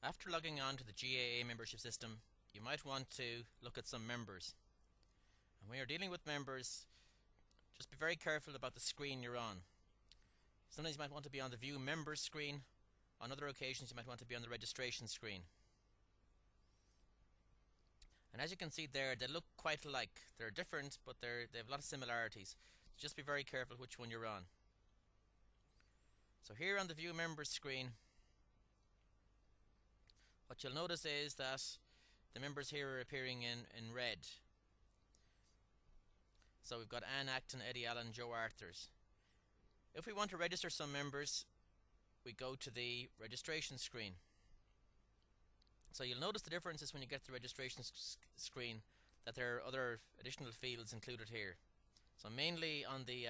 After logging on to the GAA membership system, you might want to look at some members. And when you're dealing with members, just be very careful about the screen you're on. Sometimes you might want to be on the View Members screen. On other occasions you might want to be on the registration screen. And as you can see there, they look quite alike. They're different, but they have a lot of similarities. So just be very careful which one you're on. So here on the View Members screen, what you'll notice is that the members here are appearing in red. So we've got Anne Acton, Eddie Allen, Joe Arthurs. If we want to register some members, we go to the registration screen. So you'll notice the difference is when you get to the registration screen that there are other additional fields included here. So mainly on the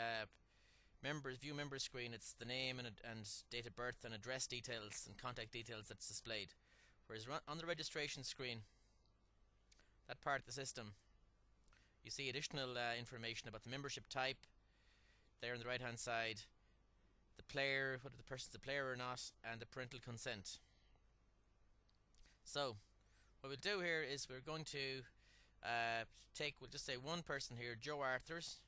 View Members screen, it's the name and date of birth and address details and contact details that's displayed. Whereas on the registration screen, that part of the system, you see additional information about the membership type there on the right hand side, the player, whether the person's a player or not, and the parental consent. So what we'll do here is we're going to we'll just say one person here, Joe Arthurs,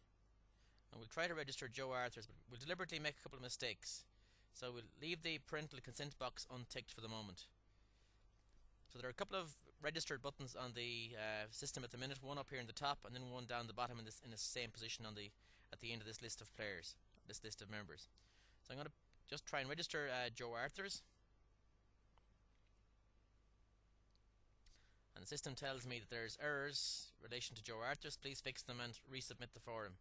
and we'll try to register Joe Arthurs, but we'll deliberately make a couple of mistakes. So we'll leave the parental consent box unticked for the moment. So there are a couple of registered buttons on the system at the minute, one up here in the top and then one down the bottom in the same position at the end of this list of players, this list of members. So I'm going to just try and register Joe Arthurs. And the system tells me that there's errors in relation to Joe Arthurs. Please fix them and resubmit the form.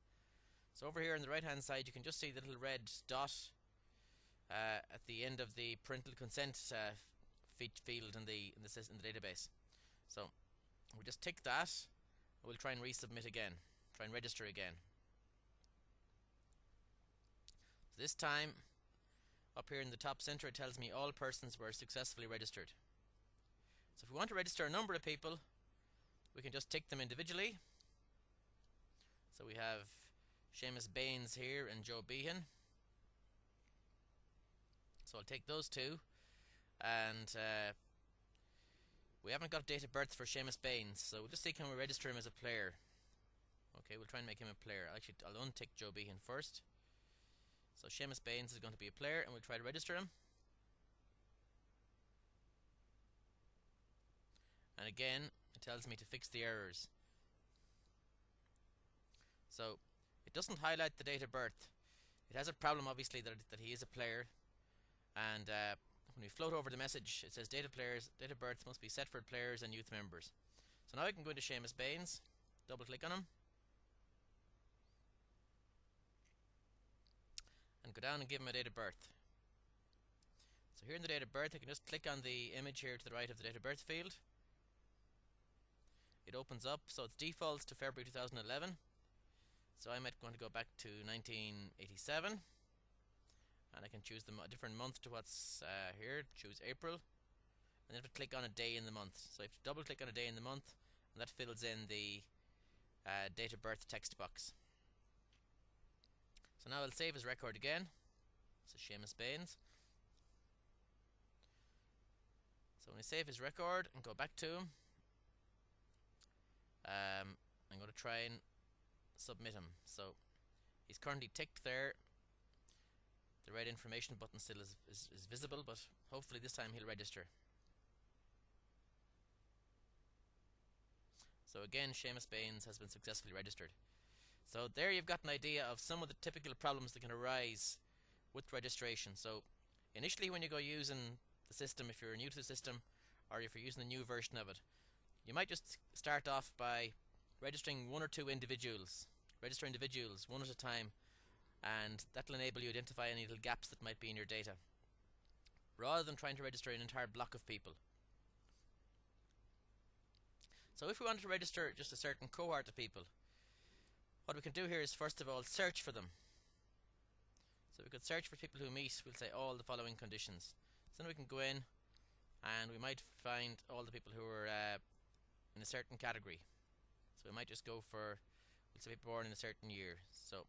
So over here on the right hand side you can just see the little red dot at the end of the parental consent field in the database. So we'll just tick that and we'll try and resubmit again, try and register again. So this time up here in the top center it tells me all persons were successfully registered. So if we want to register a number of people, we can just tick them individually. So we have Seamus Baines here and Joe Behan. So I'll take those two. And we haven't got date of birth for Seamus Baines, so we'll just see can we register him as a player. Okay, we'll try and make him a player. Actually, I'll untick Joe Behan first. So Seamus Baines is going to be a player, and we'll try to register him. And again, it tells me to fix the errors. So it doesn't highlight the date of birth. It has a problem, obviously, that he is a player, and when we float over the message, it says date of birth must be set for players and youth members. So now I can go into Seamus Baines, double click on him, and go down and give him a date of birth. So here in the date of birth, I can just click on the image here to the right of the date of birth field. It opens up, so it defaults to February 2011. So I might want to go back to 1987. And I can choose a different month to what's here, choose April, and then have to click on a day in the month. So I have to double click on a day in the month, and that fills in the date of birth text box. So now I'll save his record again. So Seamus Baines. So when I save his record and go back to him, I'm going to try and submit him. So he's currently ticked there. The red information button still is visible, but hopefully this time he'll register. So again, Seamus Baines has been successfully registered. So there you've got an idea of some of the typical problems that can arise with registration. So initially when you go using the system, if you're new to the system or if you're using the new version of it, you might just start off by registering one or two individuals. Register individuals one at a time, and that will enable you to identify any little gaps that might be in your data, rather than trying to register an entire block of people. So if we wanted to register just a certain cohort of people, what we can do here is first of all search for them. So we could search for people who meet, we'll say, all the following conditions. So then we can go in and we might find all the people who are in a certain category. So we might just go for, we'll say, born in a certain year. So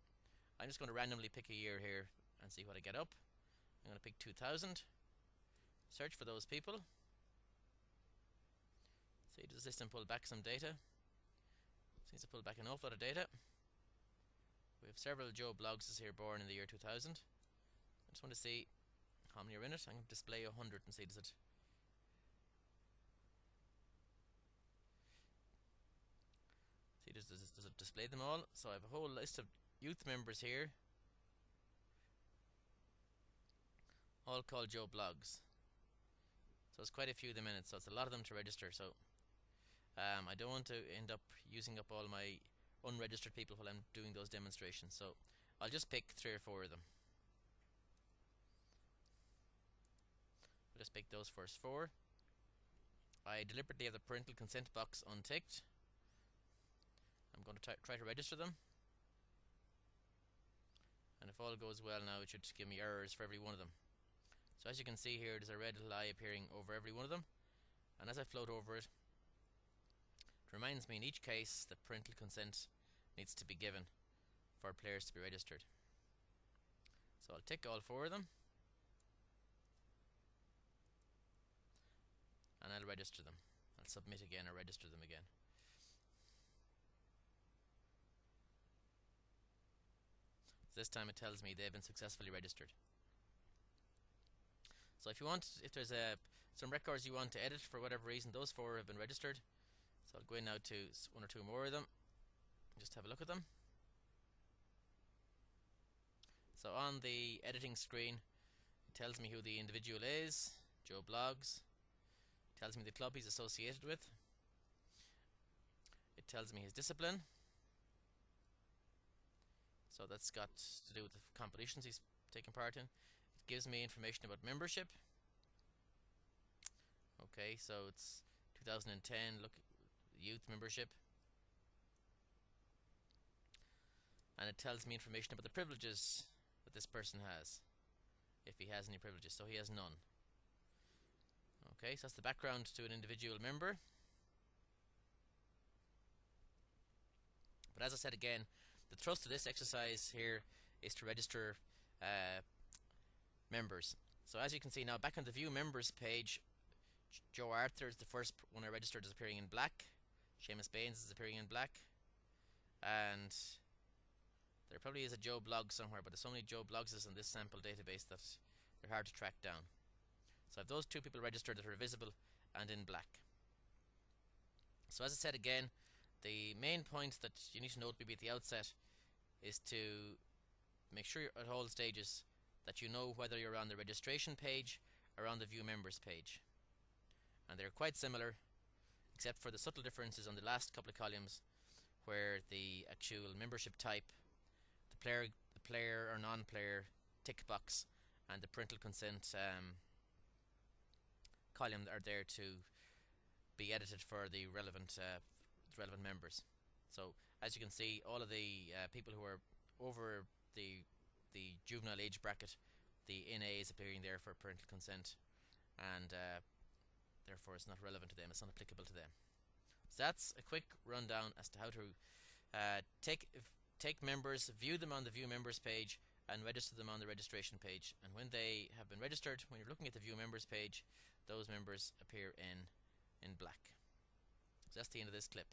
I'm just going to randomly pick a year here and see what I get up. I'm going to pick 2000. Search for those people. See, does the system pull back some data? Seems to pull back an awful lot of data. We have several Joe Bloggses here born in the year 2000. I just want to see how many are in it. I'm going to display 100 and see does it. See, does it display them all? So I have a whole list of youth members here, all called Joe Blogs. So it's quite a few of them in it, so it's a lot of them to register. So I don't want to end up using up all my unregistered people while I'm doing those demonstrations, so I'll just pick 3 or 4 of them. I'll just pick those first 4. I deliberately have the parental consent box unticked. I'm going to try to register them, and if all goes well now, it should give me errors for every one of them. So as you can see here, there's a red little eye appearing over every one of them, and as I float over it, it reminds me in each case that parental consent needs to be given for players to be registered. So I'll tick all 4 of them, and I'll register them. I'll submit again or register them again. So this time it tells me they've been successfully registered. So if you want, if there's some records you want to edit for whatever reason, those 4 have been registered. So I'll go in now to 1 or 2 more of them, just have a look at them. So on the editing screen, it tells me who the individual is, Joe Blogs. It tells me the club he's associated with. It tells me his discipline. So that's got to do with the competitions he's taken part in. It gives me information about membership. Okay, so it's 2010, look, youth membership. And it tells me information about the privileges that this person has, if he has any privileges. So he has none. Okay, so that's the background to an individual member. But as I said again, the thrust of this exercise here is to register members. So as you can see now, back on the View Members page, Joe Arthur is the first one I registered, is appearing in black. Seamus Baines is appearing in black. And there probably is a Joe Blog somewhere, but there's so many Joe Blogses in this sample database that they're hard to track down. So I have those 2 people registered that are visible and in black. So as I said again, the main point that you need to note maybe at the outset is to make sure at all stages that you know whether you're on the registration page or on the View Members page. And they're quite similar, except for the subtle differences on the last couple of columns, where the actual membership type, the player or non-player tick box, and the parental consent column are there to be edited for the relevant members. So as you can see, all of the people who are over the juvenile age bracket, the NA is appearing there for parental consent, and therefore it's not relevant to them, it's not applicable to them. So that's a quick rundown as to how to take members, view them on the View Members page, and register them on the registration page. And when they have been registered, when you're looking at the View Members page, those members appear in black. So that's the end of this clip.